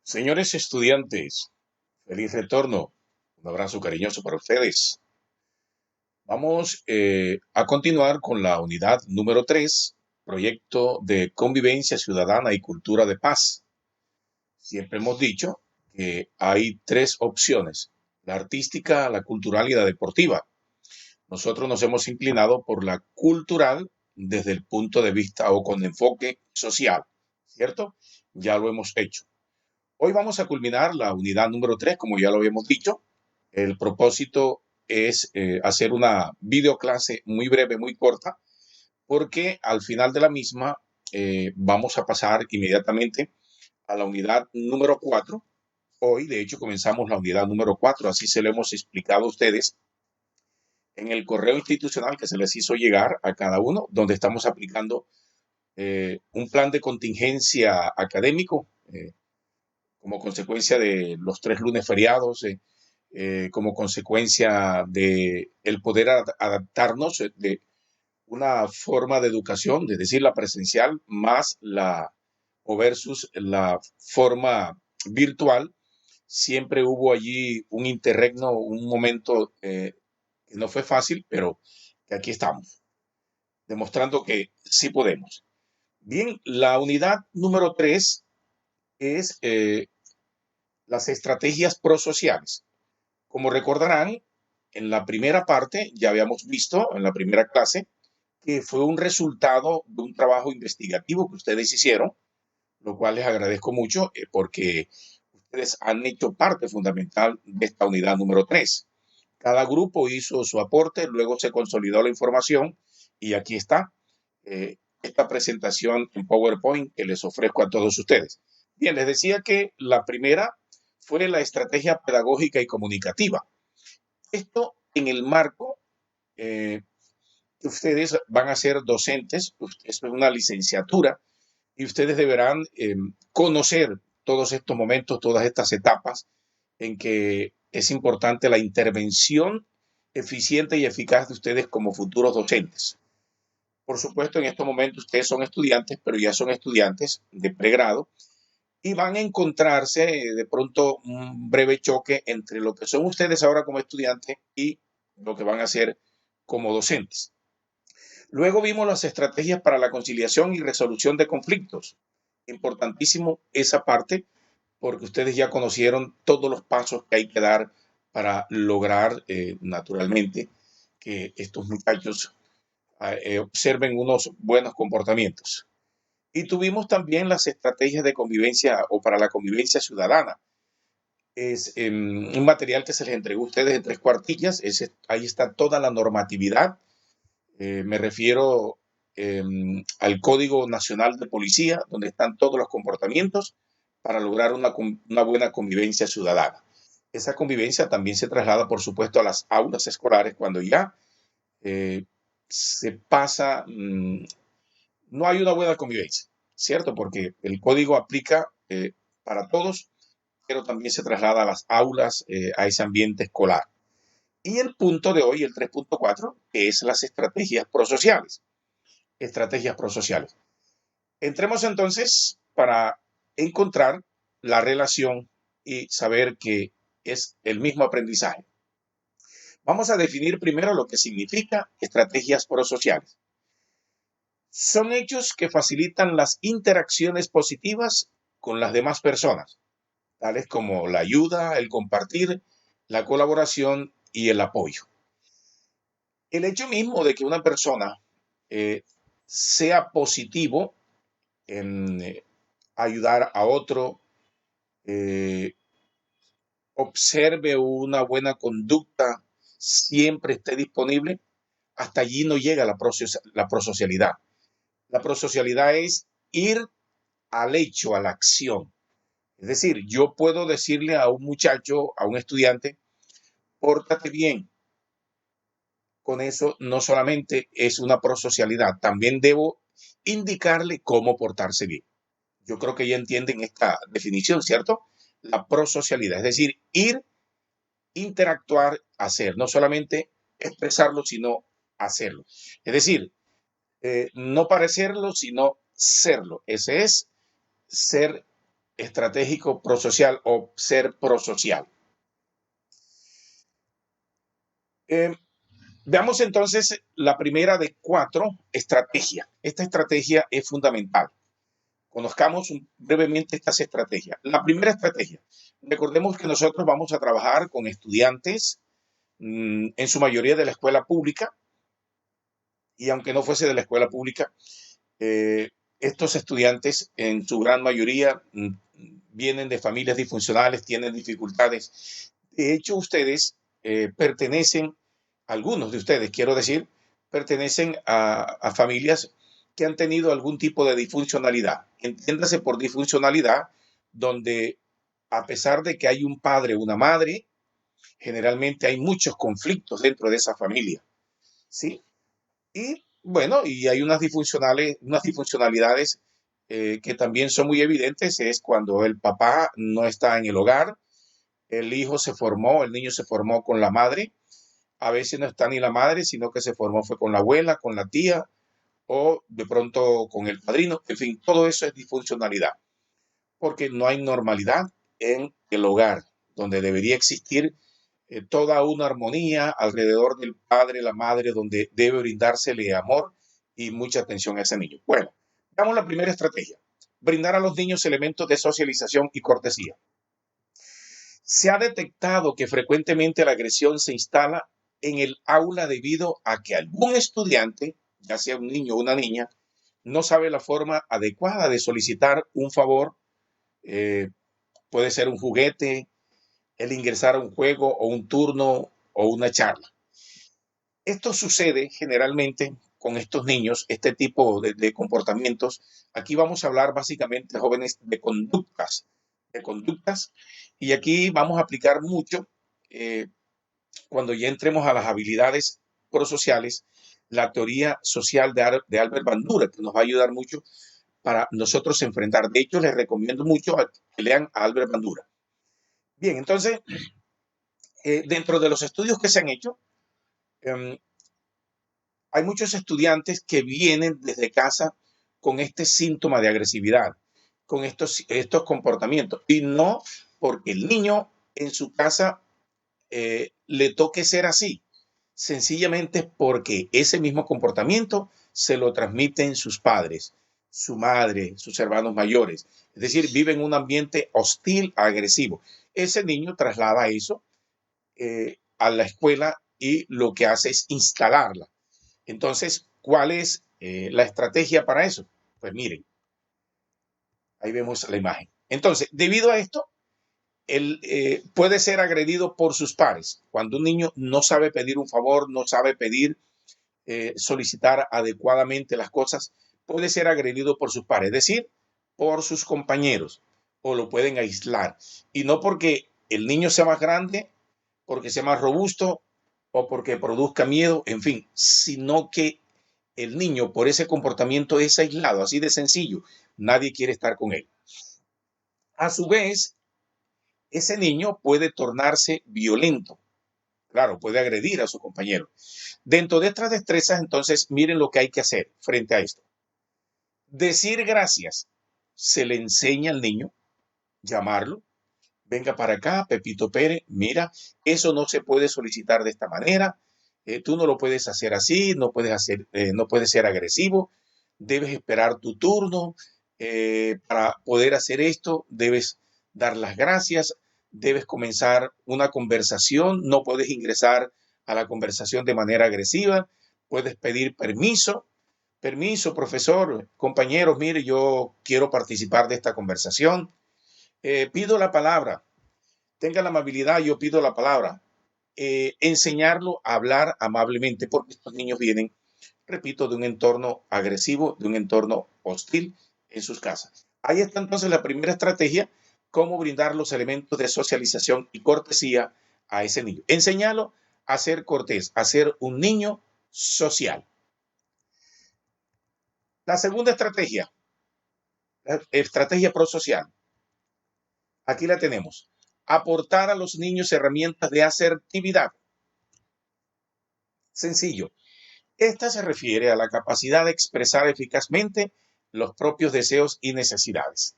Señores estudiantes, feliz retorno. Un abrazo cariñoso para ustedes. Vamos a continuar con la unidad número 3, proyecto de convivencia ciudadana y cultura de paz. Siempre hemos dicho que hay tres opciones: la artística, la cultural y la deportiva. Nosotros nos hemos inclinado por la cultural desde el punto de vista o con enfoque social, ¿cierto? Ya lo hemos hecho. Hoy vamos a culminar la unidad número 3, como ya lo habíamos dicho. El propósito es hacer una videoclase muy breve, muy corta, porque al final de la misma vamos a pasar inmediatamente a la unidad número 4. Hoy, de hecho, comenzamos la unidad número 4, así se lo hemos explicado a ustedes en el correo institucional que se les hizo llegar a cada uno, donde estamos aplicando un plan de contingencia académico, como consecuencia de los 3 lunes feriados, como consecuencia de el poder adaptarnos de una forma de educación, es decir, la presencial más la o versus la forma virtual. Siempre hubo allí un interregno, un momento que no fue fácil, pero que aquí estamos, demostrando que sí podemos. Bien, la unidad número 3 es las estrategias prosociales. Como recordarán, en la primera parte ya habíamos visto, en la primera clase, que fue un resultado de un trabajo investigativo que ustedes hicieron, lo cual les agradezco mucho porque ustedes han hecho parte fundamental de esta unidad número 3. Cada grupo hizo su aporte, luego se consolidó la información y aquí está esta presentación en PowerPoint que les ofrezco a todos ustedes. Bien, les decía que la primera fue la estrategia pedagógica y comunicativa. Esto en el marco eh, que ustedes van a ser docentes, esto es una licenciatura, y ustedes deberán conocer todos estos momentos, todas estas etapas en que es importante la intervención eficiente y eficaz de ustedes como futuros docentes. Por supuesto, en estos momentos ustedes son estudiantes, pero ya son estudiantes de pregrado y van a encontrarse de pronto un breve choque entre lo que son ustedes ahora como estudiantes y lo que van a hacer como docentes. Luego vimos las estrategias para la conciliación y resolución de conflictos. Importantísimo esa parte porque ustedes ya conocieron todos los pasos que hay que dar para lograr naturalmente que estos muchachos observen unos buenos comportamientos. Y tuvimos también las estrategias de convivencia o para la convivencia ciudadana. Es un material que se les entregó a ustedes en 3 cuartillas. Ahí está toda la normatividad. Me refiero al Código Nacional de Policía, donde están todos los comportamientos para lograr una buena convivencia ciudadana. Esa convivencia también se traslada, por supuesto, a las aulas escolares cuando ya eh, se pasa, no hay una buena convivencia, ¿cierto? Porque el código aplica para todos, pero también se traslada a las aulas, a ese ambiente escolar. Y el punto de hoy, el 3.4, que es las estrategias prosociales. Estrategias prosociales. Entremos entonces para encontrar la relación y saber que es el mismo aprendizaje. Vamos a definir primero lo que significa estrategias prosociales. Son hechos que facilitan las interacciones positivas con las demás personas, tales como la ayuda, el compartir, la colaboración y el apoyo. El hecho mismo de que una persona sea positivo en ayudar a otro, eh, observe una buena conducta, siempre esté disponible, hasta allí no llega la prosocialidad. La prosocialidad es ir al hecho, a la acción. Es decir, yo puedo decirle a un muchacho, a un estudiante, pórtate bien. Con eso no solamente es una prosocialidad, también debo indicarle cómo portarse bien. Yo creo que ya entienden esta definición, ¿cierto? La prosocialidad, es decir, ir, interactuar, hacer, no solamente expresarlo, sino hacerlo. Es decir, no parecerlo, sino serlo. Ese es ser estratégico prosocial o ser prosocial. Veamos entonces la primera de 4, estrategia. Esta estrategia es fundamental. Conozcamos brevemente estas estrategias. La primera estrategia, recordemos que nosotros vamos a trabajar con estudiantes, en su mayoría de la escuela pública, y aunque no fuese de la escuela pública, estos estudiantes en su gran mayoría vienen de familias disfuncionales, tienen dificultades. De hecho, ustedes pertenecen, algunos de ustedes, quiero decir, pertenecen a familias que han tenido algún tipo de disfuncionalidad. Entiéndase por disfuncionalidad, donde a pesar de que hay un padre o una madre, generalmente hay muchos conflictos dentro de esa familia, ¿sí? Y bueno, y hay unas disfuncionalidades que también son muy evidentes, es cuando el papá no está en el hogar, el niño se formó con la madre, a veces no está ni la madre, sino que se formó fue con la abuela, con la tía, o de pronto con el padrino, en fin, todo eso es disfuncionalidad, porque no hay normalidad en el hogar, donde debería existir toda una armonía alrededor del padre, la madre, donde debe brindársele amor y mucha atención a ese niño. Bueno, veamos la primera estrategia, brindar a los niños elementos de socialización y cortesía. Se ha detectado que frecuentemente la agresión se instala en el aula debido a que algún estudiante, ya sea un niño o una niña, no sabe la forma adecuada de solicitar un favor, eh, puede ser un juguete, el ingresar a un juego o un turno o una charla. Esto sucede generalmente con estos niños, este tipo de comportamientos. Aquí vamos a hablar básicamente, jóvenes, de conductas, y aquí vamos a aplicar mucho, cuando ya entremos a las habilidades prosociales, la teoría social de Albert Bandura, que nos va a ayudar mucho para nosotros enfrentar. De hecho, les recomiendo mucho que lean a Albert Bandura. Bien, entonces, dentro de los estudios que se han hecho, hay muchos estudiantes que vienen desde casa con este síntoma de agresividad, con estos comportamientos, y no porque el niño en su casa le toque ser así, sencillamente porque ese mismo comportamiento se lo transmiten sus padres, su madre, sus hermanos mayores. Es decir, vive en un ambiente hostil, agresivo. Ese niño traslada eso a la escuela y lo que hace es instalarla. Entonces, ¿cuál es la estrategia para eso? Pues miren, ahí vemos la imagen. Entonces, debido a esto, él puede ser agredido por sus pares. Cuando un niño no sabe pedir un favor, no sabe pedir, solicitar adecuadamente las cosas, puede ser agredido por sus pares, es decir, por sus compañeros, o lo pueden aislar. Y no porque el niño sea más grande, porque sea más robusto o porque produzca miedo, en fin, sino que el niño por ese comportamiento es aislado, así de sencillo. Nadie quiere estar con él. A su vez, ese niño puede tornarse violento. Claro, puede agredir a su compañero. Dentro de estas destrezas, entonces, miren lo que hay que hacer frente a esto. Decir gracias. Se le enseña al niño, llamarlo. Venga para acá, Pepito Pérez, mira, eso no se puede solicitar de esta manera, tú no lo puedes hacer así, no puedes ser agresivo, debes esperar tu turno, para poder hacer esto, debes dar las gracias, debes comenzar una conversación, no puedes ingresar a la conversación de manera agresiva, puedes pedir permiso. Permiso, profesor, compañeros, mire, yo quiero participar de esta conversación. Pido la palabra, tenga la amabilidad, yo pido la palabra. Enseñarlo a hablar amablemente, porque estos niños vienen, repito, de un entorno agresivo, de un entorno hostil en sus casas. Ahí está entonces la primera estrategia, cómo brindar los elementos de socialización y cortesía a ese niño. Enseñarlo a ser cortés, a ser un niño social. La segunda estrategia, la estrategia prosocial. Aquí la tenemos. Aportar a los niños herramientas de asertividad. Sencillo. Esta se refiere a la capacidad de expresar eficazmente los propios deseos y necesidades.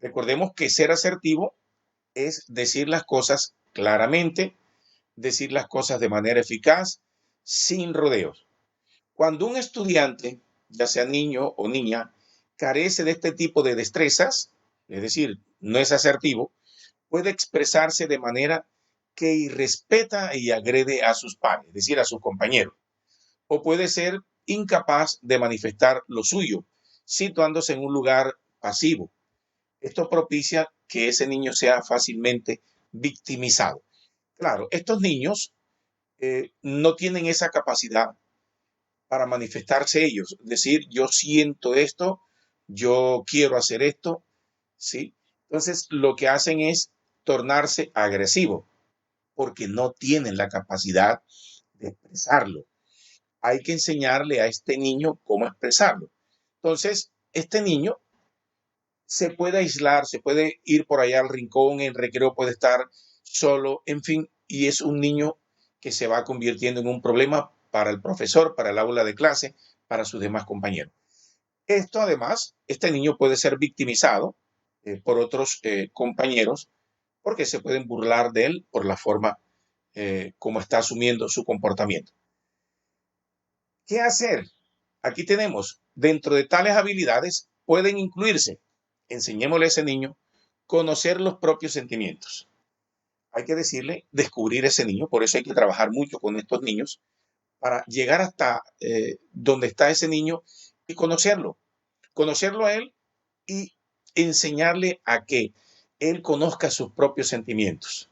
Recordemos que ser asertivo es decir las cosas claramente, decir las cosas de manera eficaz, sin rodeos. Cuando un estudiante, ya sea niño o niña, carece de este tipo de destrezas, es decir, no es asertivo, puede expresarse de manera que irrespeta y agrede a sus pares, es decir, a sus compañeros, o puede ser incapaz de manifestar lo suyo, situándose en un lugar pasivo. Esto propicia que ese niño sea fácilmente victimizado. Claro, estos niños no tienen esa capacidad para manifestarse ellos, decir, yo siento esto, yo quiero hacer esto, ¿sí? Entonces, lo que hacen es tornarse agresivos porque no tienen la capacidad de expresarlo. Hay que enseñarle a este niño cómo expresarlo. Entonces, este niño se puede aislar, se puede ir por allá al rincón, en recreo puede estar solo, en fin, y es un niño que se va convirtiendo en un problema para el profesor, para el aula de clase, para sus demás compañeros. Esto además, este niño puede ser victimizado por otros compañeros porque se pueden burlar de él por la forma como está asumiendo su comportamiento. ¿Qué hacer? Aquí tenemos, dentro de tales habilidades, pueden incluirse, enseñémosle a ese niño, conocer los propios sentimientos. Hay que decirle, descubrir ese niño, por eso hay que trabajar mucho con estos niños, para llegar hasta donde está ese niño y conocerlo a él y enseñarle a que él conozca sus propios sentimientos,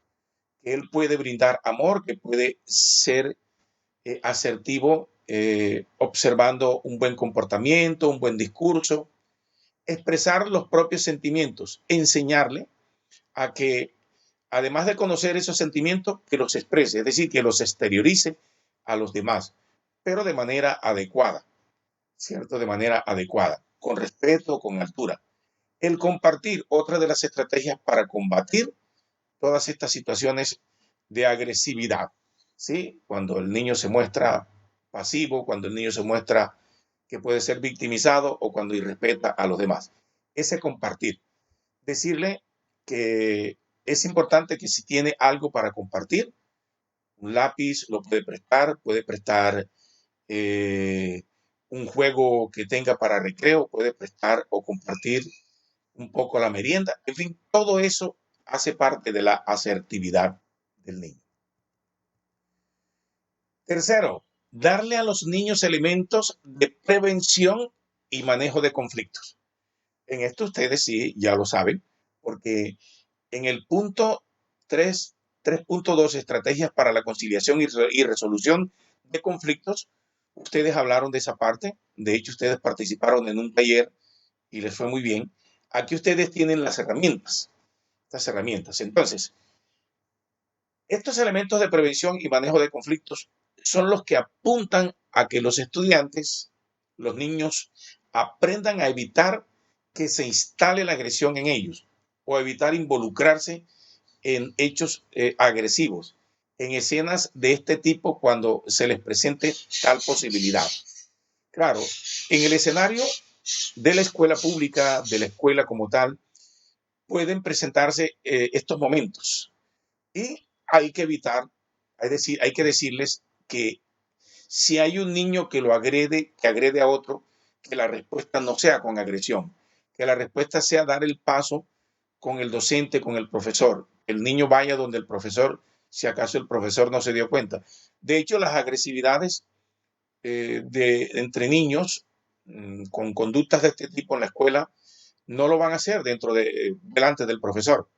que él puede brindar amor, que puede ser asertivo, observando un buen comportamiento, un buen discurso, expresar los propios sentimientos, enseñarle a que, además de conocer esos sentimientos, que los exprese, es decir, que los exteriorice a los demás, pero de manera adecuada, ¿cierto? De manera adecuada, con respeto, con altura. El compartir, otra de las estrategias para combatir todas estas situaciones de agresividad, ¿sí? Cuando el niño se muestra pasivo, cuando el niño se muestra que puede ser victimizado o cuando irrespeta a los demás. Ese compartir. Decirle que es importante que si tiene algo para compartir, un lápiz lo puede prestar eh, un juego que tenga para recreo, puede prestar o compartir un poco la merienda, en fin, todo eso hace parte de la asertividad del niño. Tercero, darle a los niños elementos de prevención y manejo de conflictos. En esto ustedes sí ya lo saben, porque en el punto 3, 3.2, estrategias para la conciliación y resolución de conflictos, ustedes hablaron de esa parte. De hecho, ustedes participaron en un taller y les fue muy bien. Aquí ustedes tienen las herramientas, estas herramientas. Entonces, estos elementos de prevención y manejo de conflictos son los que apuntan a que los estudiantes, los niños, aprendan a evitar que se instale la agresión en ellos o evitar involucrarse en hechos agresivos, en escenas de este tipo cuando se les presente tal posibilidad. Claro, en el escenario de la escuela pública, de la escuela como tal, pueden presentarse estos momentos y hay que evitar, es decir, hay que decirles que si hay un niño que lo agrede, que agrede a otro, que la respuesta no sea con agresión, que la respuesta sea dar el paso con el docente, con el profesor. El niño vaya donde el profesor, si acaso el profesor no se dio cuenta. De hecho, las agresividades entre niños con conductas de este tipo en la escuela no lo van a hacer delante del profesor.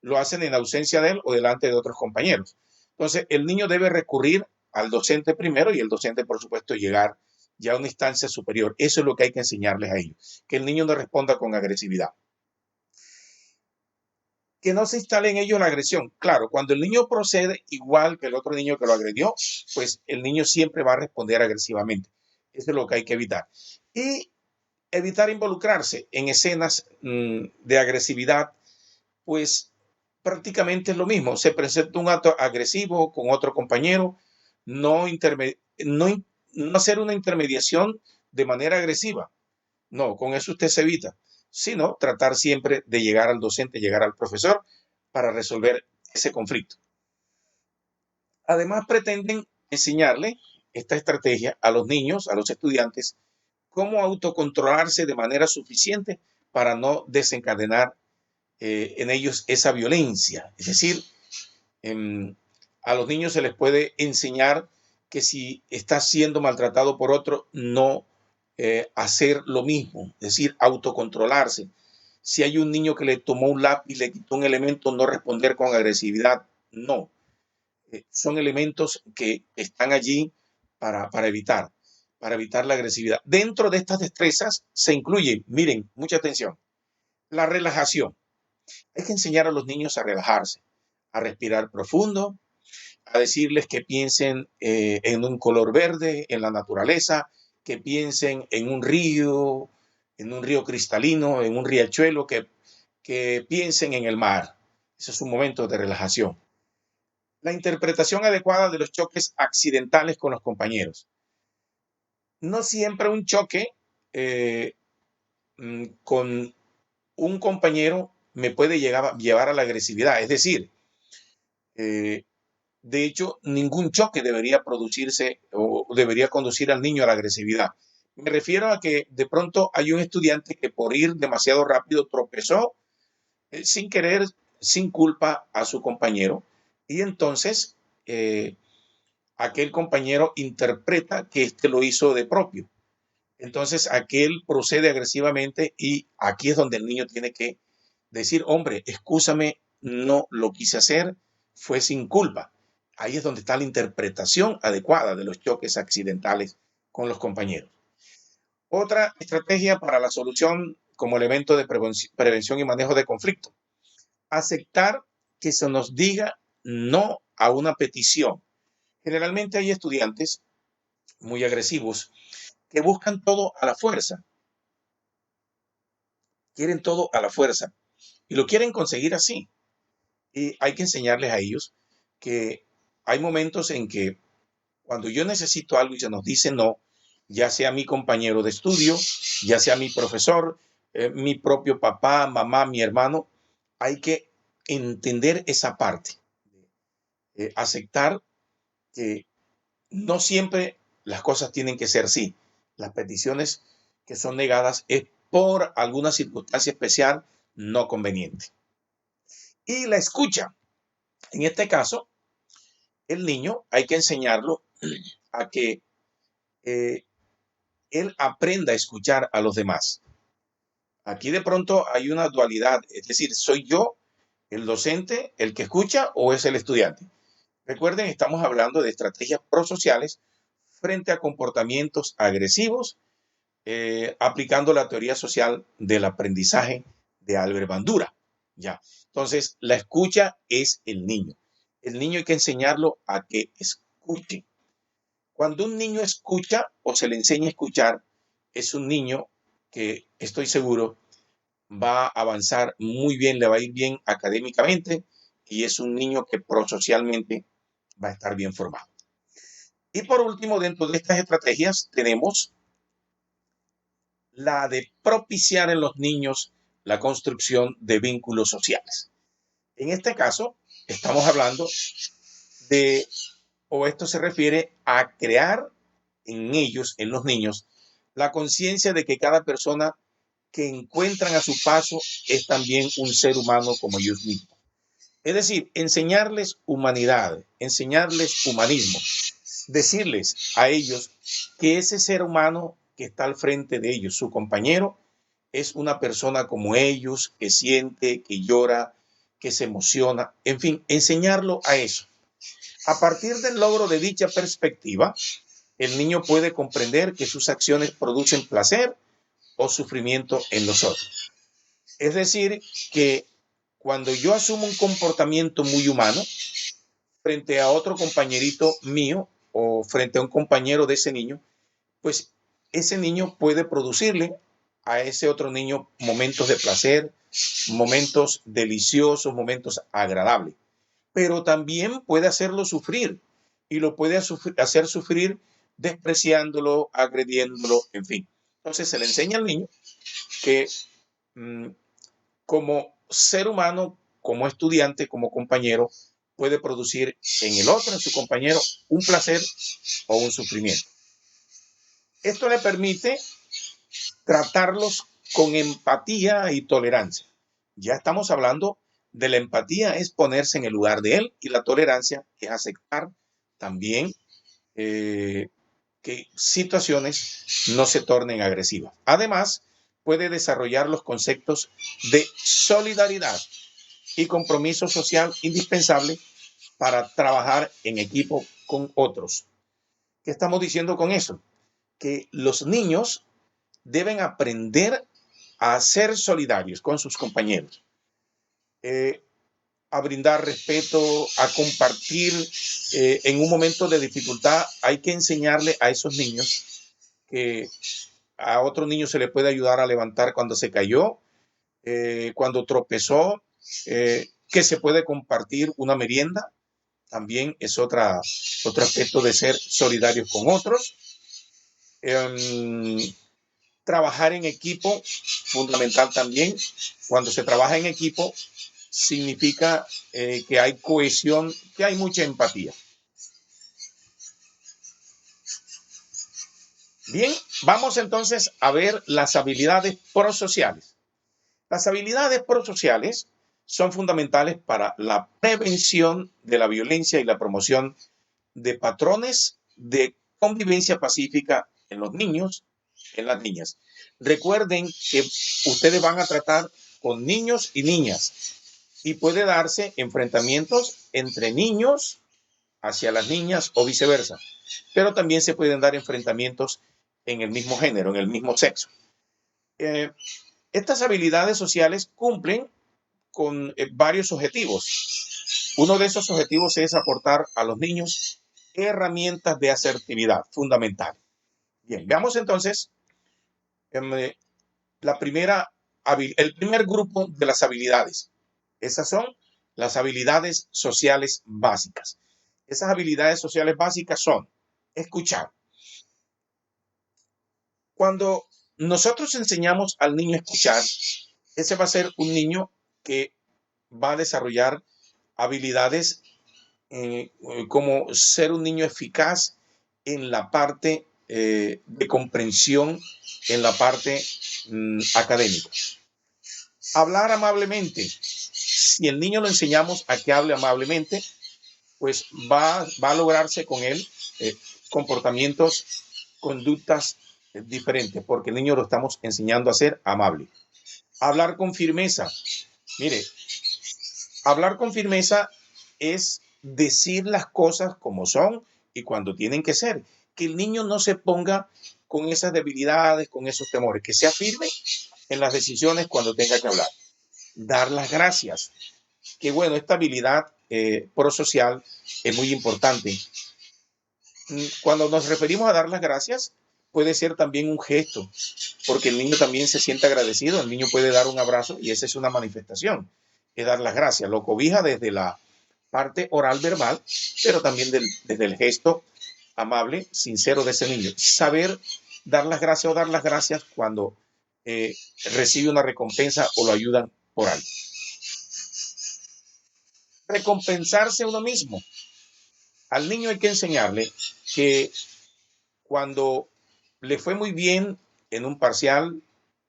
Lo hacen en ausencia de él o delante de otros compañeros. Entonces, el niño debe recurrir al docente primero y el docente, por supuesto, llegar ya a una instancia superior. Eso es lo que hay que enseñarles a ellos, que el niño no responda con agresividad. Que no se instale en ellos la agresión. Claro, cuando el niño procede igual que el otro niño que lo agredió, pues el niño siempre va a responder agresivamente. Eso es lo que hay que evitar. Y evitar involucrarse en escenas de agresividad, pues prácticamente es lo mismo. Se presenta un acto agresivo con otro compañero, no, no, no hacer una intermediación de manera agresiva. No, con eso usted se evita. sino tratar siempre de llegar al docente, llegar al profesor para resolver ese conflicto. Además, pretenden enseñarle esta estrategia a los niños, a los estudiantes, cómo autocontrolarse de manera suficiente para no desencadenar en ellos esa violencia. Es decir, a los niños se les puede enseñar que si está siendo maltratado por otro, no hacer lo mismo, es decir, autocontrolarse. Si hay un niño que le tomó un lápiz, le quitó un elemento, no responder con agresividad, no. Son elementos que están allí para evitar la agresividad. Dentro de estas destrezas se incluye, miren, mucha atención, la relajación. Hay que enseñar a los niños a relajarse, a respirar profundo, a decirles que piensen en un color verde, en la naturaleza, que piensen en un río cristalino, en un riachuelo, que piensen en el mar. Ese es un momento de relajación. La interpretación adecuada de los choques accidentales con los compañeros. No siempre un choque eh, con un compañero me puede llevar a la agresividad. Es decir, de hecho, ningún choque debería producirse o debería conducir al niño a la agresividad. Me refiero a que de pronto hay un estudiante que por ir demasiado rápido tropezó sin querer, sin culpa a su compañero y entonces aquel compañero interpreta que éste lo hizo de propio. Entonces aquel procede agresivamente y aquí es donde el niño tiene que decir, hombre, excúsame, no lo quise hacer, fue sin culpa. Ahí es donde está la interpretación adecuada de los choques accidentales con los compañeros. Otra estrategia para la solución como elemento de prevención y manejo de conflicto. Aceptar que se nos diga no a una petición. Generalmente hay estudiantes muy agresivos que buscan todo a la fuerza, quieren todo a la fuerza y lo quieren conseguir así. Y hay que enseñarles a ellos que hay momentos en que cuando yo necesito algo y se nos dice no, ya sea mi compañero de estudio, ya sea mi profesor, mi propio papá, mamá, mi hermano, hay que entender esa parte, aceptar que no siempre las cosas tienen que ser sí. Las peticiones que son negadas es por alguna circunstancia especial no conveniente. Y la escucha. En este caso, el niño hay que enseñarlo a que eh, él aprenda a escuchar a los demás. Aquí de pronto hay una dualidad, es decir, ¿soy yo el docente el que escucha o es el estudiante? Recuerden, estamos hablando de estrategias prosociales frente a comportamientos agresivos, aplicando la teoría social del aprendizaje de Albert Bandura. Ya. Entonces, la escucha es el niño. El niño hay que enseñarlo a que escuche. Cuando un niño escucha o se le enseña a escuchar, es un niño que estoy seguro va a avanzar muy bien, le va a ir bien académicamente y es un niño que prosocialmente va a estar bien formado. Y por último, dentro de estas estrategias tenemos la de propiciar en los niños la construcción de vínculos sociales. En este caso, estamos hablando de, o esto se refiere a crear en ellos, en los niños, la conciencia de que cada persona que encuentran a su paso es también un ser humano como ellos mismos. Es decir, enseñarles humanidad, enseñarles humanismo, decirles a ellos que ese ser humano que está al frente de ellos, su compañero, es una persona como ellos, que siente, que llora, que se emociona, en fin, enseñarlo a eso. A partir del logro de dicha perspectiva, el niño puede comprender que sus acciones producen placer o sufrimiento en los otros. Es decir, que cuando yo asumo un comportamiento muy humano frente a otro compañerito mío o frente a un compañero de ese niño, pues ese niño puede producirle a ese otro niño momentos de placer, momentos deliciosos, momentos agradables, pero también puede hacerlo sufrir y lo puede hacer sufrir despreciándolo, agrediéndolo, en fin. Entonces se le enseña al niño que como ser humano, como estudiante, como compañero, puede producir en el otro, en su compañero, un placer o un sufrimiento. Esto le permite tratarlos con empatía y tolerancia. Ya estamos hablando de la empatía, es ponerse en el lugar de él, y la tolerancia es aceptar también que situaciones no se tornen agresivas. Además, puede desarrollar los conceptos de solidaridad y compromiso social indispensable para trabajar en equipo con otros. ¿Qué estamos diciendo con eso? Que los niños deben aprender a ser solidarios con sus compañeros, eh, a brindar respeto, a compartir. En un momento de dificultad hay que enseñarle a esos niños que a otro niño se le puede ayudar a levantar cuando se cayó, cuando tropezó, que se puede compartir una merienda. También es otro aspecto de ser solidarios con otros. Trabajar en equipo, fundamental también. Cuando se trabaja en equipo, significa que hay cohesión, que hay mucha empatía. Bien, vamos entonces a ver las habilidades prosociales. Las habilidades prosociales son fundamentales para la prevención de la violencia y la promoción de patrones de convivencia pacífica en los niños, en las niñas. Recuerden que ustedes van a tratar con niños y niñas, y puede darse enfrentamientos entre niños hacia las niñas o viceversa, pero también se pueden dar enfrentamientos en el mismo género, en el mismo sexo. Estas habilidades sociales cumplen con varios objetivos. Uno de esos objetivos es aportar a los niños herramientas de asertividad fundamental. Bien, veamos entonces el primer grupo de las habilidades. Esas son las habilidades sociales básicas. Esas habilidades sociales básicas son escuchar. Cuando nosotros enseñamos al niño a escuchar, ese va a ser un niño que va a desarrollar habilidades como ser un niño eficaz en la parte de comprensión, en la parte académica. Hablar amablemente. Si el niño lo enseñamos a que hable amablemente, pues va a lograrse con él comportamientos, conductas diferentes, porque el niño lo estamos enseñando a ser amable. Hablar con firmeza. Mire, hablar con firmeza es decir las cosas como son y cuando tienen que ser. Que el niño no se ponga con esas debilidades, con esos temores, que sea firme en las decisiones cuando tenga que hablar. Dar las gracias. Que bueno, esta habilidad prosocial es muy importante. Cuando nos referimos a dar las gracias, puede ser también un gesto, porque el niño también se siente agradecido. El niño puede dar un abrazo y esa es una manifestación, es dar las gracias. Lo cobija desde la parte oral verbal, pero también desde el gesto amable, sincero de ese niño. Saber dar las gracias o dar las gracias cuando recibe una recompensa o lo ayudan por algo. Recompensarse uno mismo. Al niño hay que enseñarle que cuando le fue muy bien en un parcial,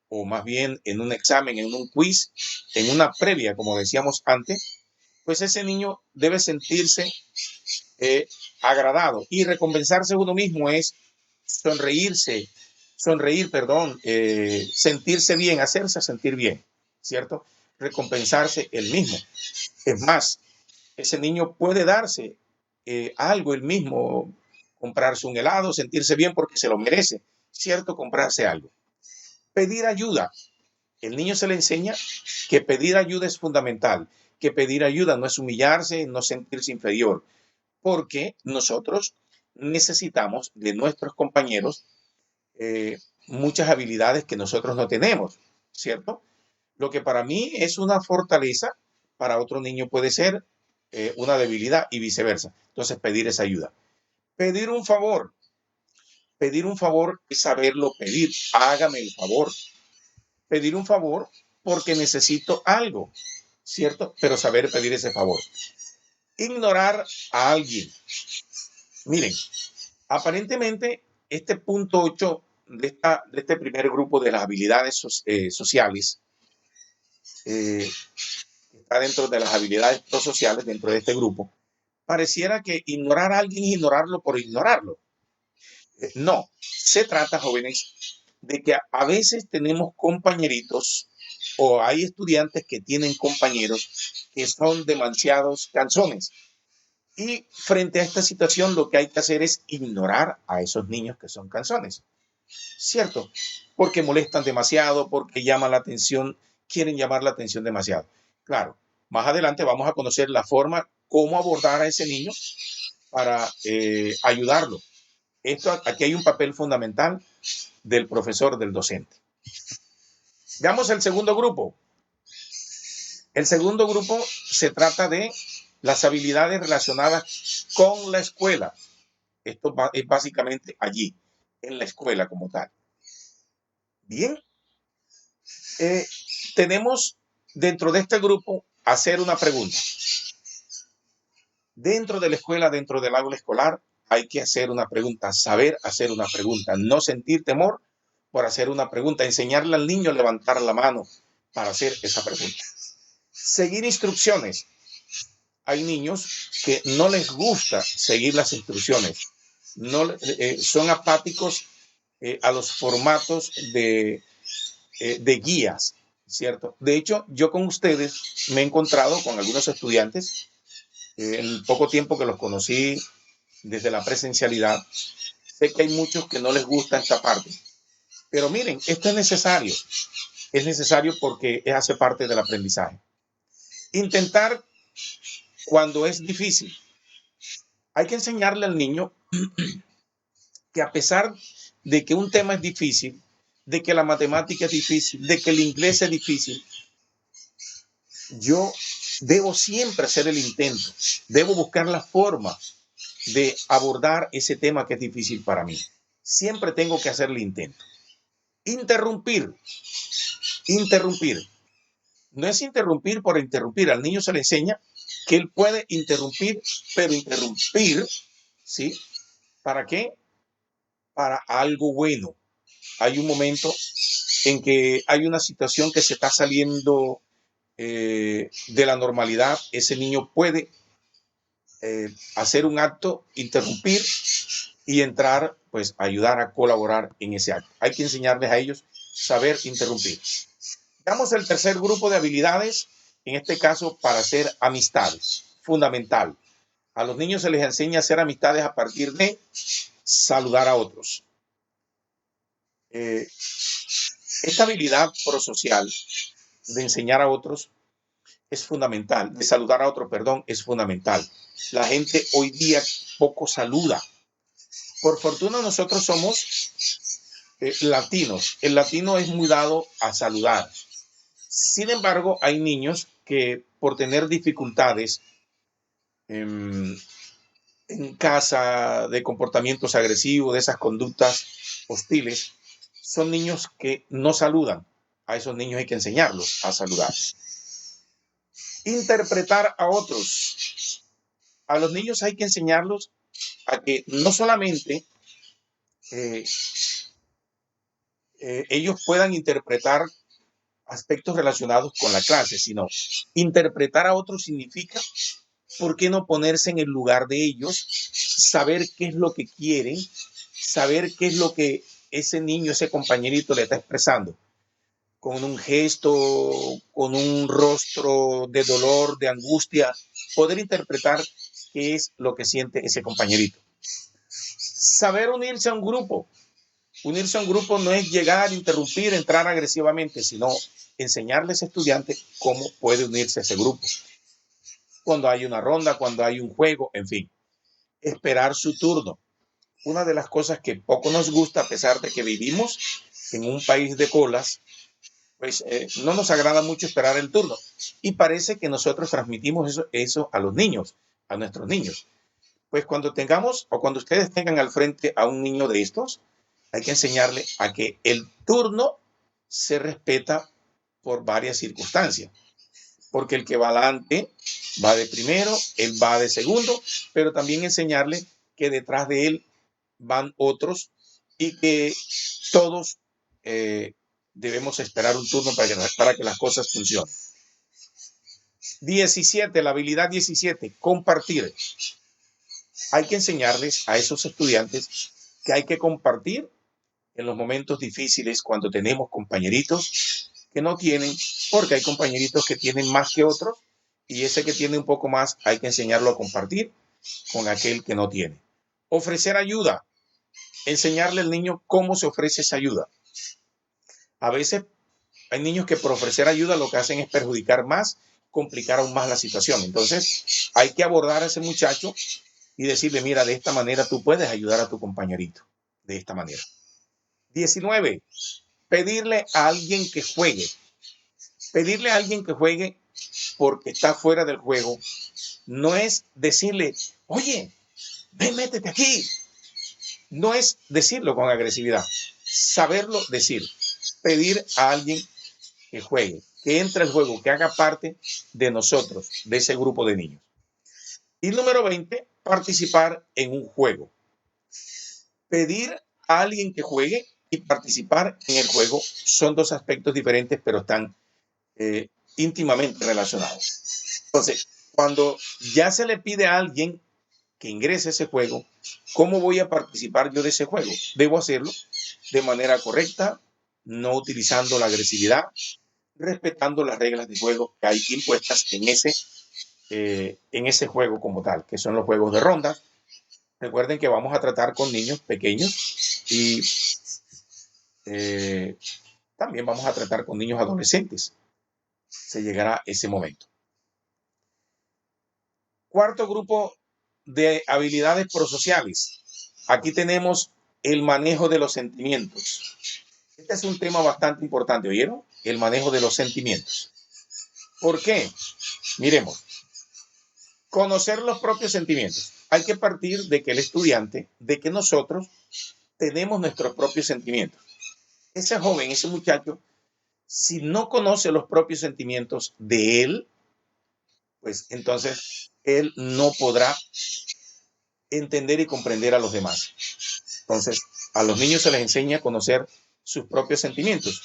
o más bien en un examen, en un quiz, en una previa, como decíamos antes, pues ese niño debe sentirse agradado, y recompensarse uno mismo es sentirse bien, hacerse sentir bien, ¿cierto? Recompensarse el mismo. Es más, ese niño puede darse algo el mismo, comprarse un helado, sentirse bien porque se lo merece, ¿cierto? Comprarse algo. Pedir ayuda. El niño se le enseña que pedir ayuda es fundamental, que pedir ayuda no es humillarse, no sentirse inferior, porque nosotros necesitamos de nuestros compañeros muchas habilidades que nosotros no tenemos, ¿cierto? Lo que para mí es una fortaleza, para otro niño puede ser una debilidad y viceversa. Entonces, pedir esa ayuda. Pedir un favor. Pedir un favor es saberlo pedir. Hágame el favor. Pedir un favor porque necesito algo, ¿cierto? Pero saber pedir ese favor. Ignorar a alguien. Miren, aparentemente este punto 8 de este primer grupo de las habilidades sociales está dentro de las habilidades prosociales dentro de este grupo. Pareciera que ignorar a alguien es ignorarlo por ignorarlo. No, se trata, jóvenes, de que a veces tenemos compañeritos o hay estudiantes que tienen compañeros que son demasiados cansones. Y frente a esta situación lo que hay que hacer es ignorar a esos niños que son cansones, ¿cierto? Porque molestan demasiado, porque llaman la atención, quieren llamar la atención demasiado. Claro, más adelante vamos a conocer la forma, cómo abordar a ese niño para ayudarlo. Aquí hay un papel fundamental del profesor, del docente. Veamos el segundo grupo. El segundo grupo se trata de las habilidades relacionadas con la escuela. Esto es básicamente allí, en la escuela como tal. Bien, tenemos dentro de este grupo hacer una pregunta. Dentro de la escuela, dentro del aula escolar, hay que hacer una pregunta, saber hacer una pregunta, no sentir temor por hacer una pregunta, enseñarle al niño a levantar la mano para hacer esa pregunta. Seguir instrucciones. Hay niños que no les gusta seguir las instrucciones, no, son apáticos a los formatos de guías, ¿cierto? De hecho, yo con ustedes me he encontrado con algunos estudiantes, en el poco tiempo que los conocí desde la presencialidad, sé que hay muchos que no les gusta esta parte, pero miren, esto es necesario porque hace parte del aprendizaje. Intentar cuando es difícil. Hay que enseñarle al niño que a pesar de que un tema es difícil, de que la matemática es difícil, de que el inglés es difícil, yo debo siempre hacer el intento, debo buscar la forma de abordar ese tema que es difícil para mí. Siempre tengo que hacer el intento. Interrumpir. No es interrumpir por interrumpir. Al niño se le enseña que él puede interrumpir, pero interrumpir, ¿sí? ¿Para qué? Para algo bueno. Hay un momento en que hay una situación que se está saliendo de la normalidad. Ese niño puede hacer un acto, interrumpir y entrar, pues, a ayudar a colaborar en ese acto. Hay que enseñarles a ellos saber interrumpir. Damos el tercer grupo de habilidades, en este caso para hacer amistades, fundamental. A los niños se les enseña a hacer amistades a partir de saludar a otros. Esta habilidad prosocial de enseñar a otros es fundamental, de saludar a otro, perdón, es fundamental. La gente hoy día poco saluda. Por fortuna nosotros somos latinos. El latino es muy dado a saludar. Sin embargo, hay niños que por tener dificultades en casa, de comportamientos agresivos, de esas conductas hostiles, son niños que no saludan. A esos niños hay que enseñarlos a saludar. Interpretar a otros. A los niños hay que enseñarlos a que no solamente ellos puedan interpretar aspectos relacionados con la clase, sino interpretar a otros significa, ¿por qué no ponerse en el lugar de ellos? Saber qué es lo que quieren, saber qué es lo que ese niño, ese compañerito le está expresando, con un gesto, con un rostro de dolor, de angustia, poder interpretar qué es lo que siente ese compañerito. Saber unirse a un grupo. Unirse a un grupo no es llegar, interrumpir, entrar agresivamente, sino enseñarle a ese estudiante cómo puede unirse a ese grupo. Cuando hay una ronda, cuando hay un juego, en fin. Esperar su turno. Una de las cosas que poco nos gusta, a pesar de que vivimos en un país de colas, pues no nos agrada mucho esperar el turno. Y parece que nosotros transmitimos eso a los niños, a nuestros niños. Pues cuando tengamos o cuando ustedes tengan al frente a un niño de estos, hay que enseñarle a que el turno se respeta por varias circunstancias. Porque el que va adelante va de primero, él va de segundo, pero también enseñarle que detrás de él van otros y que todos debemos esperar un turno para que las cosas funcionen. 17, la habilidad 17, compartir. Hay que enseñarles a esos estudiantes que hay que compartir en los momentos difíciles cuando tenemos compañeritos que no tienen, porque hay compañeritos que tienen más que otros y ese que tiene un poco más hay que enseñarlo a compartir con aquel que no tiene. Ofrecer ayuda, enseñarle al niño cómo se ofrece esa ayuda. A veces hay niños que por ofrecer ayuda lo que hacen es perjudicar más, complicar aún más la situación. Entonces hay que abordar a ese muchacho y decirle, mira, de esta manera tú puedes ayudar a tu compañerito, de esta manera. 19. Pedirle a alguien que juegue. Pedirle a alguien que juegue porque está fuera del juego no es decirle, oye, ven, métete aquí. No es decirlo con agresividad, saberlo decir. Pedir a alguien que juegue, que entre al juego, que haga parte de nosotros, de ese grupo de niños. Y número 20, participar en un juego. Pedir a alguien que juegue y participar en el juego son dos aspectos diferentes, pero están íntimamente relacionados. Entonces, cuando ya se le pide a alguien que ingrese a ese juego, ¿cómo voy a participar yo de ese juego? Debo hacerlo de manera correcta, no utilizando la agresividad, respetando las reglas de juego que hay impuestas en ese juego como tal, que son los juegos de ronda. Recuerden que vamos a tratar con niños pequeños y también vamos a tratar con niños adolescentes. Se llegará ese momento. Cuarto grupo de habilidades prosociales. Aquí tenemos el manejo de los sentimientos. Este es un tema bastante importante, ¿oyeron? El manejo de los sentimientos. ¿Por qué? Miremos. Conocer los propios sentimientos. Hay que partir de que el estudiante, de que nosotros tenemos nuestros propios sentimientos. Ese joven, ese muchacho, si no conoce los propios sentimientos de él, pues entonces él no podrá entender y comprender a los demás. Entonces, a los niños se les enseña a conocer sus propios sentimientos.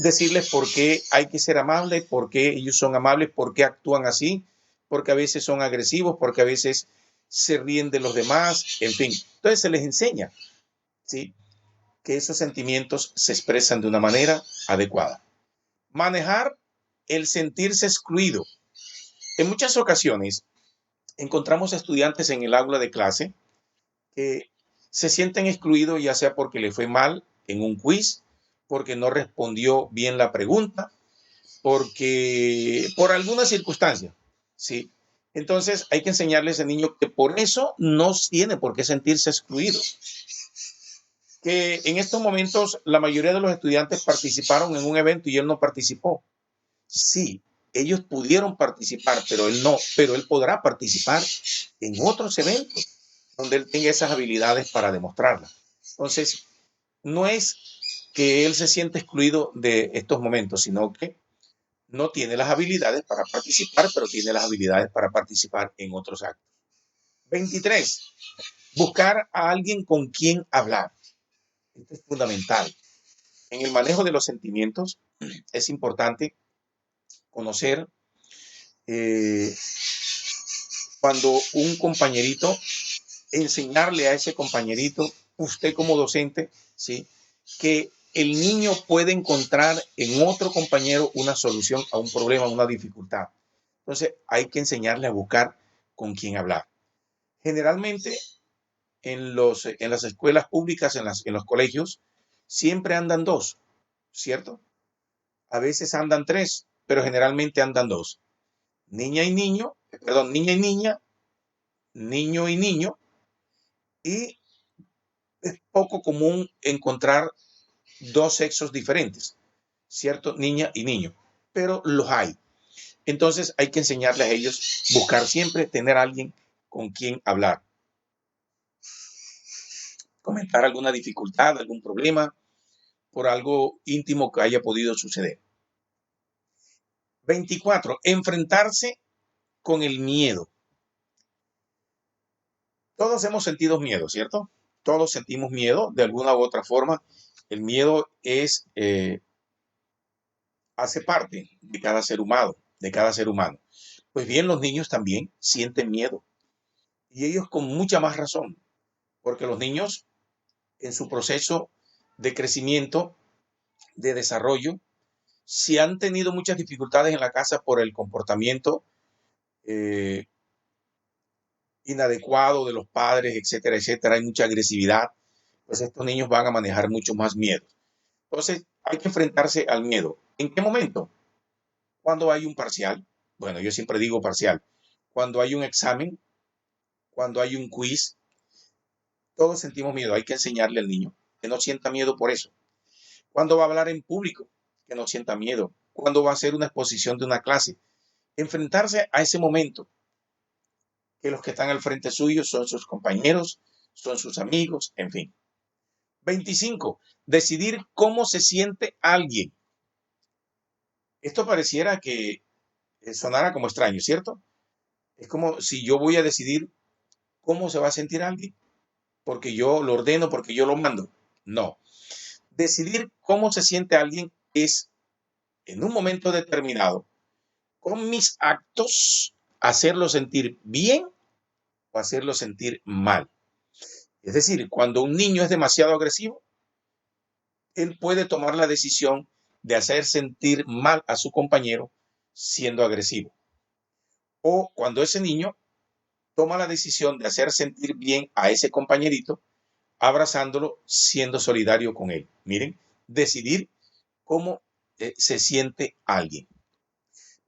Decirles por qué hay que ser amable, por qué ellos son amables, por qué actúan así, porque a veces son agresivos, porque a veces se ríen de los demás, en fin. Entonces se les enseña, ¿sí?, que esos sentimientos se expresan de una manera adecuada. Manejar el sentirse excluido. En muchas ocasiones encontramos estudiantes en el aula de clase que se sienten excluidos, ya sea porque le fue mal en un quiz, porque no respondió bien la pregunta, porque por alguna circunstancia, ¿sí? Entonces hay que enseñarle a ese niño que por eso no tiene por qué sentirse excluido. Que en estos momentos la mayoría de los estudiantes participaron en un evento y él no participó. Sí, ellos pudieron participar, pero él no, pero él podrá participar en otros eventos donde él tenga esas habilidades para demostrarlas. Entonces, no es que él se siente excluido de estos momentos, sino que no tiene las habilidades para participar, pero tiene las habilidades para participar en otros actos. 23. Buscar a alguien con quien hablar. Esto es fundamental. En el manejo de los sentimientos es importante conocer cuando un compañerito, enseñarle a ese compañerito, usted como docente, ¿sí?, que el niño puede encontrar en otro compañero una solución a un problema, una dificultad. Entonces hay que enseñarle a buscar con quién hablar. Generalmente en las escuelas públicas, en los colegios, siempre andan dos, ¿cierto? A veces andan tres, pero generalmente andan dos. Niña y niño, perdón, niña y niña, niño y niño, y es poco común encontrar dos sexos diferentes, ¿cierto? Niña y niño, pero los hay. Entonces hay que enseñarles a ellos, buscar siempre, tener a alguien con quien hablar, comentar alguna dificultad, algún problema, por algo íntimo que haya podido suceder. 24. Enfrentarse con el miedo. Todos hemos sentido miedo, ¿cierto? Todos sentimos miedo de alguna u otra forma. El miedo hace parte de cada ser humano, de cada ser humano. Pues bien, los niños también sienten miedo. Y ellos con mucha más razón, porque los niños en su proceso de crecimiento, de desarrollo, si han tenido muchas dificultades en la casa por el comportamiento eh, inadecuado de los padres, etcétera, etcétera, hay mucha agresividad, pues estos niños van a manejar mucho más miedo. Entonces, hay que enfrentarse al miedo. ¿En qué momento? Cuando hay un parcial, bueno, yo siempre digo parcial, cuando hay un examen, cuando hay un quiz, todos sentimos miedo, hay que enseñarle al niño que no sienta miedo por eso. Cuando va a hablar en público, que no sienta miedo. Cuando va a hacer una exposición de una clase, enfrentarse a ese momento, que los que están al frente suyo son sus compañeros, son sus amigos, en fin. 25. Decidir cómo se siente alguien. Esto pareciera que sonara como extraño, ¿cierto? Es como si yo voy a decidir cómo se va a sentir alguien, porque yo lo ordeno, porque yo lo mando. No. Decidir cómo se siente alguien es, en un momento determinado, con mis actos, hacerlo sentir bien o hacerlo sentir mal. Es decir, cuando un niño es demasiado agresivo, él puede tomar la decisión de hacer sentir mal a su compañero siendo agresivo. O cuando ese niño toma la decisión de hacer sentir bien a ese compañerito, abrazándolo, siendo solidario con él. Miren, decidir cómo se siente alguien.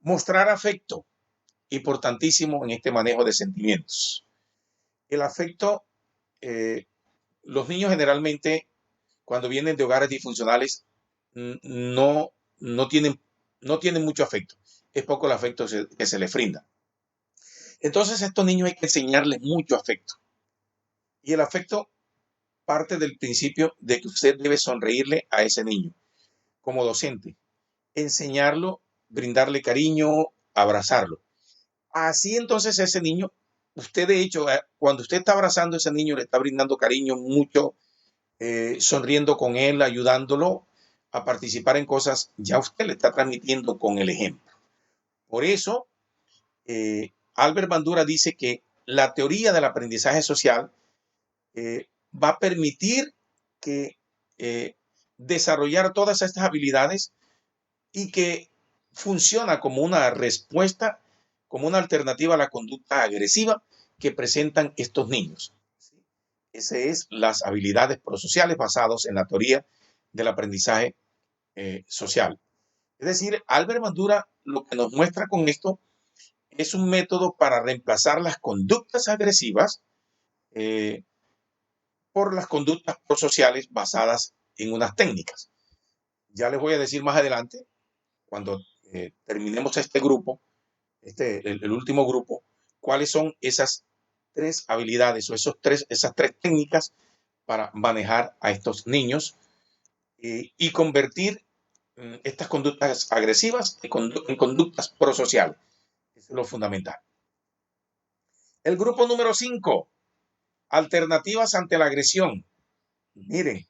Mostrar afecto, importantísimo en este manejo de sentimientos. El afecto, eh, los niños generalmente, cuando vienen de hogares disfuncionales, no, no, tienen, no tienen mucho afecto. Es poco el afecto que se les brinda. Entonces a estos niños hay que enseñarles mucho afecto. Y el afecto parte del principio de que usted debe sonreírle a ese niño como docente, enseñarlo, brindarle cariño, abrazarlo. Así entonces ese niño, usted de hecho, cuando usted está abrazando a ese niño, le está brindando cariño mucho, sonriendo con él, ayudándolo a participar en cosas, ya usted le está transmitiendo con el ejemplo. Por eso, Albert Bandura dice que la teoría del aprendizaje social va a permitir que desarrollar todas estas habilidades y que funciona como una respuesta, como una alternativa a la conducta agresiva que presentan estos niños. Esas es las habilidades prosociales basadas en la teoría del aprendizaje social. Es decir, Albert Bandura lo que nos muestra con esto es un método para reemplazar las conductas agresivas por las conductas prosociales basadas en unas técnicas. Ya les voy a decir más adelante, cuando terminemos este grupo, el último grupo, cuáles son esas tres habilidades o esas tres técnicas para manejar a estos niños y convertir estas conductas agresivas en conductas prosociales. Eso es lo fundamental. El grupo número 5, alternativas ante la agresión. Miren,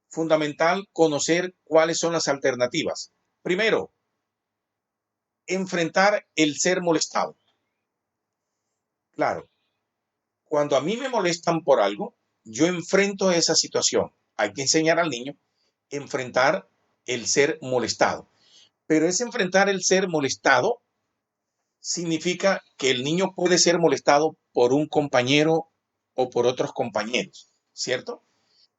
fundamental conocer cuáles son las alternativas. Primero, enfrentar el ser molestado. Claro, cuando a mí me molestan por algo, yo enfrento esa situación. Hay que enseñar al niño a enfrentar el ser molestado. Pero ese enfrentar el ser molestado significa que el niño puede ser molestado por un compañero o por otros compañeros, ¿cierto?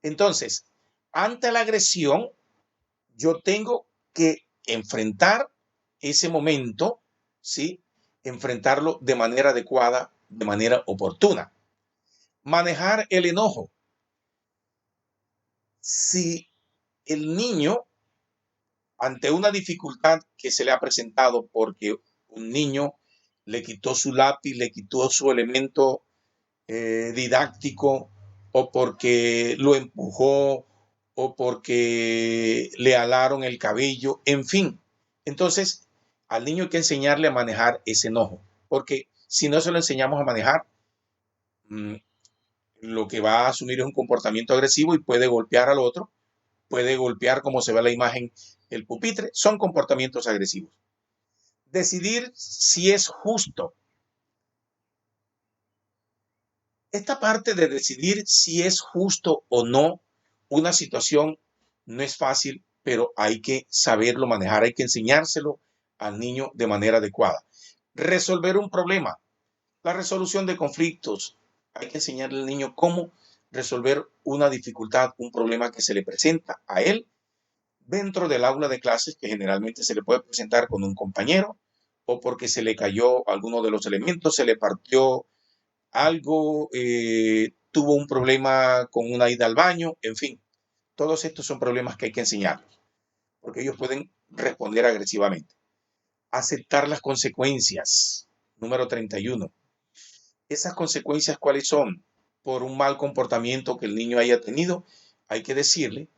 Entonces, ante la agresión, yo tengo que enfrentar ese momento, ¿sí? Enfrentarlo de manera adecuada, de manera oportuna. Manejar el enojo. Si el niño, ante una dificultad que se le ha presentado porque un niño le quitó su lápiz, le quitó su elemento didáctico, o porque lo empujó, o porque le alaron el cabello, en fin. Entonces, Al niño hay que enseñarle a manejar ese enojo, porque si no se lo enseñamos a manejar, mm, lo que va a asumir es un comportamiento agresivo y puede golpear al otro, puede golpear, como se ve en la imagen, el pupitre. Son comportamientos agresivos. Decidir si es justo. Esta parte de decidir si es justo o no una situación no es fácil, pero hay que saberlo manejar, hay que enseñárselo al niño de manera adecuada. Resolver un problema, la resolución de conflictos, hay que enseñarle al niño cómo resolver una dificultad, un problema que se le presenta a él dentro del aula de clases, que generalmente se le puede presentar con un compañero o porque se le cayó alguno de los elementos, se le partió algo, tuvo un problema con una ida al baño, en fin, todos estos son problemas que hay que enseñarlos, porque ellos pueden responder agresivamente. Aceptar las consecuencias. Número 31. ¿Esas consecuencias cuáles son? Por un mal comportamiento que el niño haya tenido, hay que decirle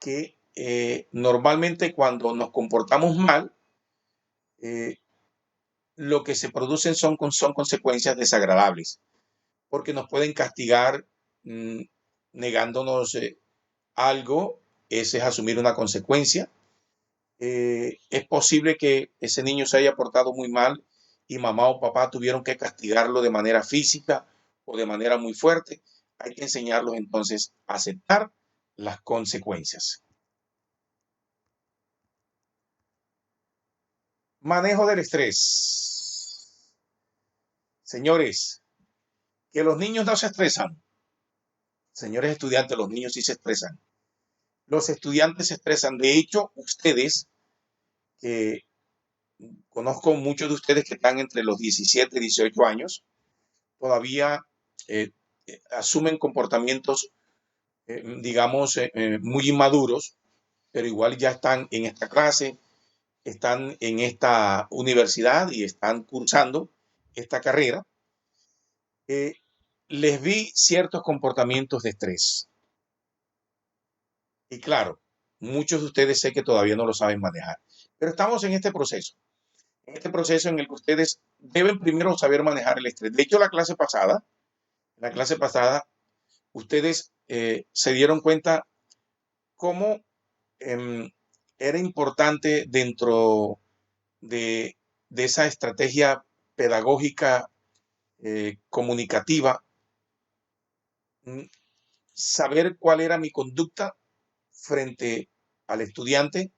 que normalmente cuando nos comportamos mal, eh, lo que se producen son consecuencias desagradables, porque nos pueden castigar mmm, negándonos algo, ese es asumir una consecuencia. Es posible que ese niño se haya portado muy mal y mamá o papá tuvieron que castigarlo de manera física o de manera muy fuerte. Hay que enseñarlos entonces a aceptar las consecuencias. Manejo del estrés. Señores, que los niños no se estresan. Señores estudiantes, los niños sí se estresan. Los estudiantes se estresan. De hecho, ustedes, que conozco muchos de ustedes que están entre los 17 y 18 años, todavía eh, asumen comportamientos, digamos, muy inmaduros, pero igual ya están en esta clase, están en esta universidad y están cursando esta carrera. Eh, Les vi ciertos comportamientos de estrés. Y claro, muchos de ustedes sé que todavía no lo saben manejar, pero estamos en este proceso en el que ustedes deben primero saber manejar el estrés. De hecho, la clase pasada, ustedes se dieron cuenta cómo era importante dentro de esa estrategia pedagógica comunicativa, mm, saber cuál era mi conducta frente al estudiante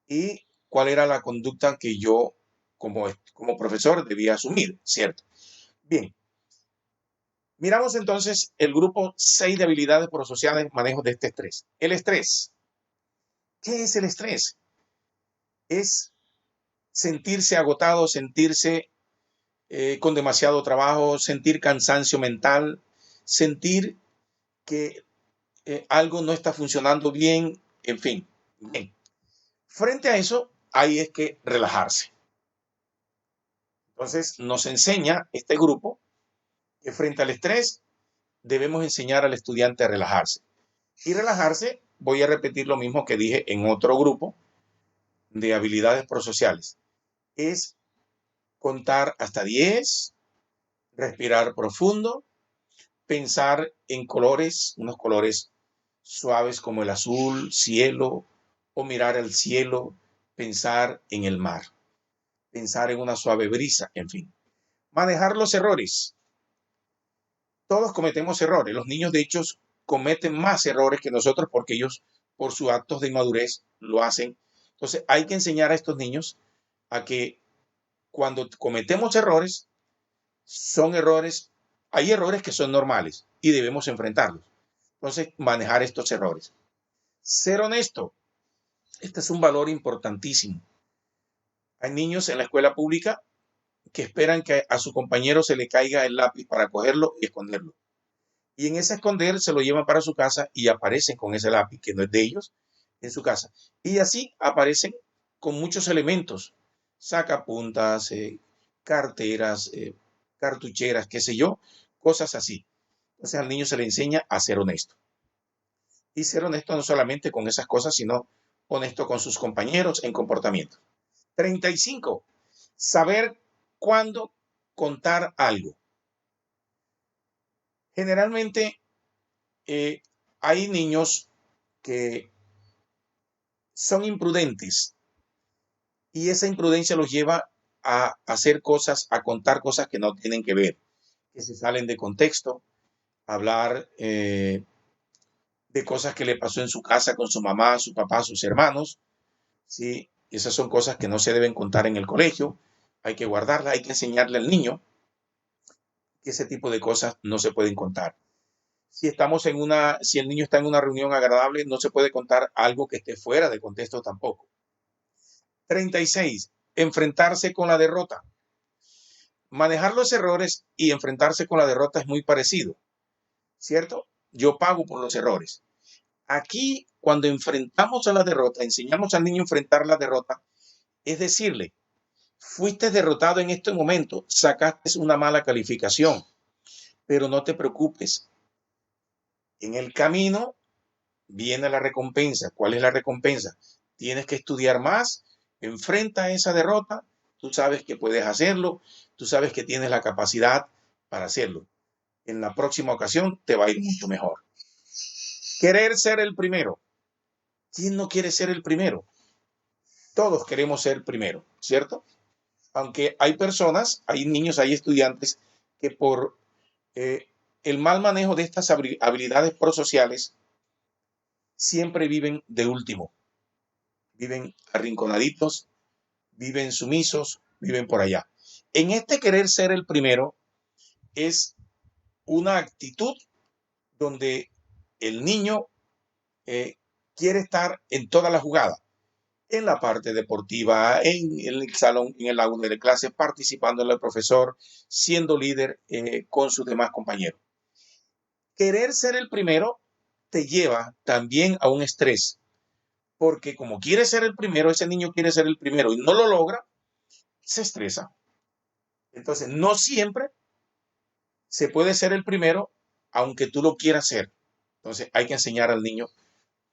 y cuál era la conducta que yo como profesor debía asumir, ¿cierto? Bien, miramos entonces el grupo 6 de habilidades prosociales, manejo de este estrés. El estrés. ¿Qué es el estrés? Es sentirse agotado, sentirse con demasiado trabajo, sentir cansancio mental, sentir que algo no está funcionando bien, en fin. Bien. Frente a eso, hay es que relajarse. Entonces, nos enseña este grupo que frente al estrés debemos enseñar al estudiante a relajarse. Y relajarse, voy a repetir lo mismo que dije en otro grupo de habilidades prosociales, es contar hasta 10, respirar profundo, pensar en colores, unos colores suaves como el azul, cielo, o mirar al cielo, pensar en el mar, pensar en una suave brisa, en fin. Manejar los errores. Todos cometemos errores. Los niños, de hecho, cometen más errores que nosotros porque ellos, por sus actos de inmadurez, lo hacen. Entonces, hay que enseñar a estos niños a que cuando cometemos errores, son errores, hay errores que son normales y debemos enfrentarlos. Entonces, manejar estos errores. Ser honesto. Este es un valor importantísimo. Hay niños en la escuela pública que esperan que a su compañero se le caiga el lápiz para cogerlo y esconderlo. Y en ese esconder se lo llevan para su casa y aparecen con ese lápiz que no es de ellos en su casa. Y así aparecen con muchos elementos, sacapuntas, carteras, cartucheras, qué sé yo, cosas así. Entonces al niño se le enseña a ser honesto. Y ser honesto no solamente con esas cosas, sino honesto con sus compañeros en comportamiento. 35. Saber cuándo contar algo. Generalmente hay niños que son imprudentes y esa imprudencia los lleva a hacer cosas, a contar cosas que no tienen que ver, que se salen de contexto, hablar de cosas que le pasó en su casa con su mamá, su papá, sus hermanos, ¿sí? Esas son cosas que no se deben contar en el colegio, hay que guardarlas, hay que enseñarle al niño que ese tipo de cosas no se pueden contar. Si el niño está en una reunión agradable, no se puede contar algo que esté fuera de contexto tampoco. 36. Enfrentarse con la derrota. Manejar los errores y enfrentarse con la derrota es muy parecido, ¿cierto? Yo pago por los errores. Aquí, cuando enfrentamos a la derrota, enseñamos al niño a enfrentar la derrota, es decirle, fuiste derrotado en este momento, sacaste una mala calificación, pero no te preocupes. En el camino viene la recompensa. ¿Cuál es la recompensa? Tienes que estudiar más, enfrenta esa derrota, tú sabes que puedes hacerlo, tú sabes que tienes la capacidad para hacerlo. En la próxima ocasión te va a ir mucho mejor. Querer ser el primero. ¿Quién no quiere ser el primero? Todos queremos ser primero, ¿cierto? Aunque hay personas, hay niños, hay estudiantes que por el mal manejo de estas habilidades prosociales siempre viven de último, viven arrinconaditos, viven sumisos, viven por allá. En este querer ser el primero es una actitud donde el niño quiere estar en toda la jugada, en la parte deportiva, en el salón, en el aula de clase, participando en el profesor, siendo líder con sus demás compañeros. Querer ser el primero te lleva también a un estrés, porque como quiere ser el primero, ese niño quiere ser el primero y no lo logra, se estresa. Entonces, no siempre se puede ser el primero, aunque tú lo quieras ser. Entonces, hay que enseñar al niño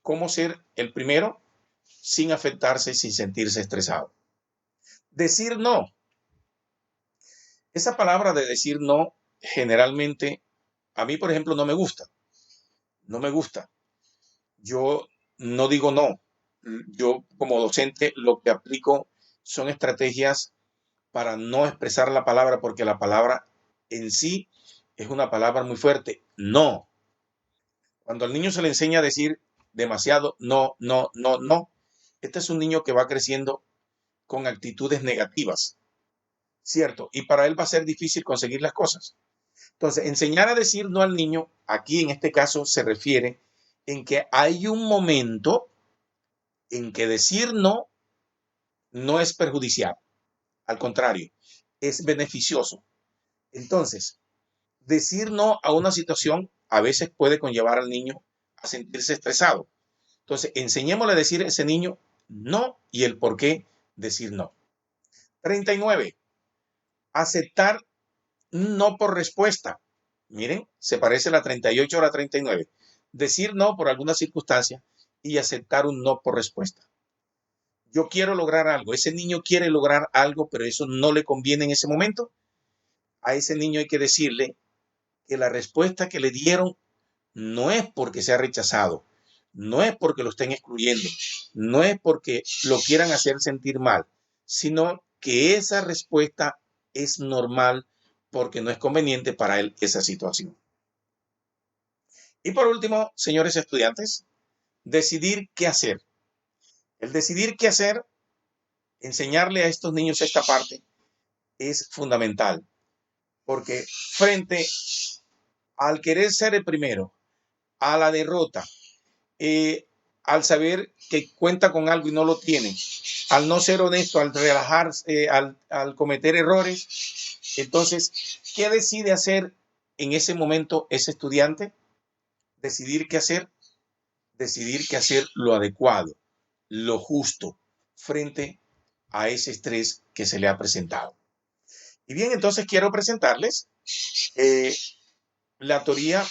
cómo ser el primero sin afectarse, sin sentirse estresado. Decir no. Esa palabra de decir no, generalmente, a mí, por ejemplo, no me gusta. No me gusta. Yo no digo no. Yo, como docente, lo que aplico son estrategias para no expresar la palabra, porque la palabra en sí es una palabra muy fuerte. No. Cuando al niño se le enseña a decir demasiado no, no, no, no, este es un niño que va creciendo con actitudes negativas, ¿cierto? Y para él va a ser difícil conseguir las cosas. Entonces, enseñar a decir no al niño, aquí en este caso se refiere en que hay un momento en que decir no no es perjudicial, al contrario, es beneficioso. Entonces, decir no a una situación a veces puede conllevar al niño a sentirse estresado. Entonces, enseñémosle a decir a ese niño no y el por qué decir no. 39. Aceptar no por respuesta. Miren, se parece a la 38 a la 39. Decir no por alguna circunstancia y aceptar un no por respuesta. Yo quiero lograr algo. Ese niño quiere lograr algo, pero eso no le conviene en ese momento. A ese niño hay que decirle que la respuesta que le dieron no es porque sea rechazado, no es porque lo estén excluyendo, no es porque lo quieran hacer sentir mal, sino que esa respuesta es normal porque no es conveniente para él esa situación. Y por último, señores estudiantes, decidir qué hacer. El decidir qué hacer, enseñarle a estos niños esta parte es fundamental, porque frente al querer ser el primero, a la derrota, al saber que cuenta con algo y no lo tiene, al no ser honesto, al relajarse, al cometer errores, entonces, ¿qué decide hacer en ese momento ese estudiante? Decidir qué hacer, decidir que hacer lo adecuado, lo justo, frente a ese estrés que se le ha presentado. Y bien, entonces quiero presentarles la teoría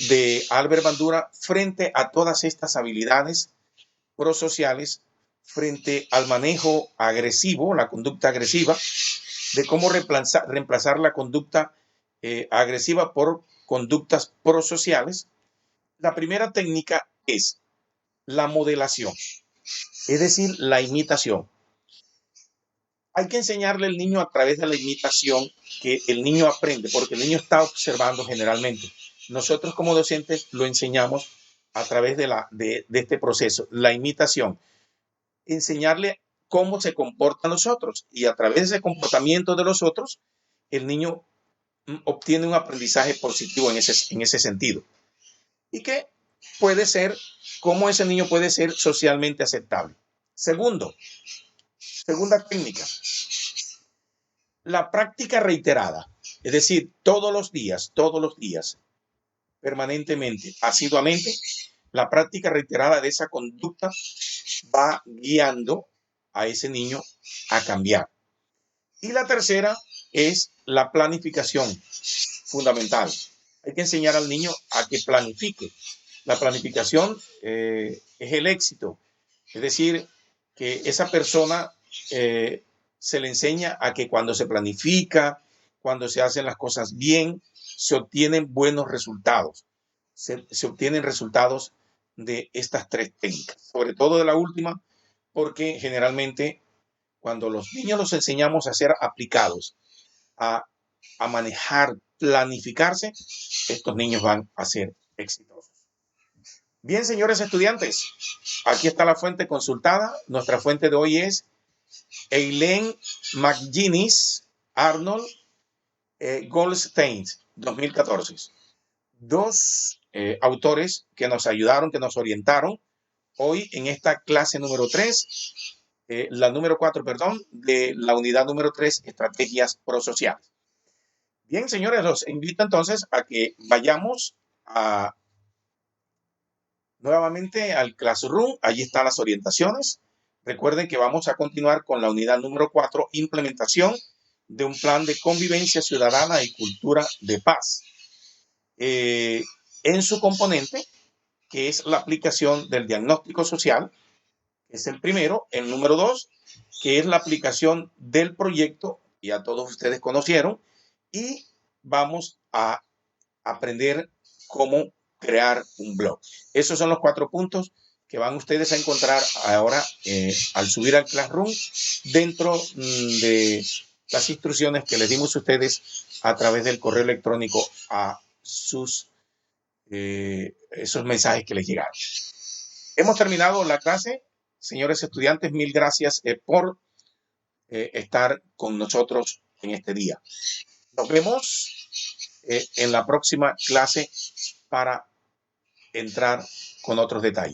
de Albert Bandura frente a todas estas habilidades prosociales frente al manejo agresivo, la conducta agresiva, de cómo reemplazar la conducta agresiva por conductas prosociales. La primera técnica es la modelación, es decir, la imitación. Hay que enseñarle al niño a través de la imitación que el niño aprende, porque el niño está observando generalmente. Nosotros como docentes lo enseñamos a través de este proceso, la imitación. Enseñarle cómo se comportan los otros y a través de ese comportamiento de los otros, el niño obtiene un aprendizaje positivo en ese sentido. Y que puede ser, cómo ese niño puede ser socialmente aceptable. Segunda técnica, la práctica reiterada, es decir, todos los días, permanentemente, asiduamente, la práctica reiterada de esa conducta va guiando a ese niño a cambiar. Y la tercera es la planificación, fundamental. Hay que enseñar al niño a que planifique. La planificación es el éxito, es decir, que esa persona se le enseña a que cuando se planifica, cuando se hacen las cosas bien, se obtienen buenos resultados. Se obtienen resultados de estas tres técnicas, sobre todo de la última, porque generalmente cuando los niños los enseñamos a ser aplicados, a manejar, planificarse, estos niños van a ser exitosos. Bien, señores estudiantes, aquí está la fuente consultada. Nuestra fuente de hoy es Eileen McGinnis Arnold Goldstein, 2014. Dos autores que nos ayudaron, que nos orientaron hoy en esta clase número 3, la número 4, perdón, de la unidad número 3, estrategias prosociales. Bien, señores, los invito entonces a que vayamos nuevamente al Classroom. Allí están las orientaciones. Recuerden que vamos a continuar con la unidad número 4, implementación de un plan de convivencia ciudadana y cultura de paz. En su componente, que es la aplicación del diagnóstico social, que es el primero. El número 2, que es la aplicación del proyecto, ya todos ustedes conocieron, y vamos a aprender cómo crear un blog. Esos son los 4 puntos que van ustedes a encontrar ahora al subir al Classroom dentro de las instrucciones que les dimos a ustedes a través del correo electrónico a esos mensajes que les llegaron. Hemos terminado la clase. Señores estudiantes, mil gracias por estar con nosotros en este día. Nos vemos en la próxima clase para entrar con otros detalles.